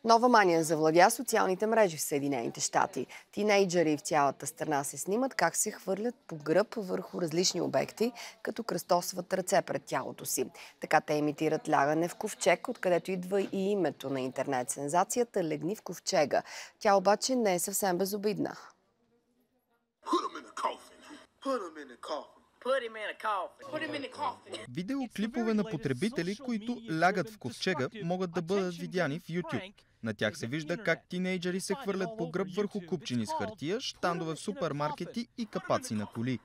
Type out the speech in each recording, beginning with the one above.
Нова мания завладя социалните мрежи в Съединените щати. Тинейджъри в цялата страна се снимат как се хвърлят по гръб върху различни обекти, като кръстосват ръце пред тялото си. Така те имитират лягане в ковчег, откъдето идва и името на интернет сензацията "Легни в ковчега". Тя обаче не е съвсем безобидна. Видеоклипове на потребители, които лягат в ковчега, могат да бъдат видяни в YouTube. На тях се вижда как тинейджъри се хвърлят по гръб върху купчини с хартия, щандове в супермаркети и капаци на коли.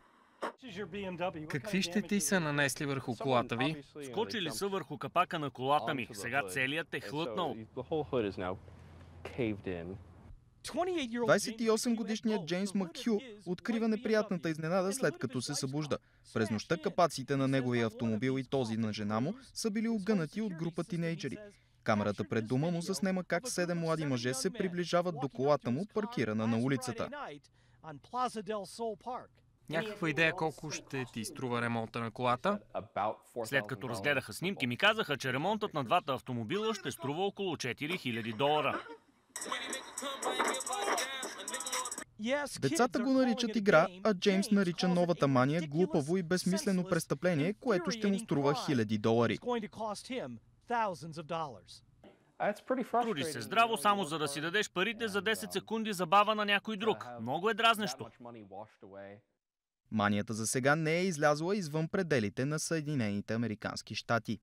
Какви щети са нанесли върху колата ви? Скочили са върху капака на колата ми. Сега целият е хлътнал. 28-годишният Джеймс Макхю открива неприятната изненада, след като се събужда. През нощта капаците на неговия автомобил и този на жена му са били огънати от група тинейджъри. Камерата пред дома му заснема как 7 млади мъже се приближават до колата му, паркирана на улицата. Някаква идея колко ще ти струва ремонта на колата? След като разгледаха снимки, ми казаха, че ремонтът на двата автомобила ще струва около $4000. Децата го наричат игра, а Джеймс нарича новата мания глупаво и безсмислено престъпление, което ще му струва $1000. Труди се здраво, само за да си дадеш парите за 10 секунди забава на някой друг. Много е дразнещо. Манията за сега не е излязла извън пределите на Съединените американски щати.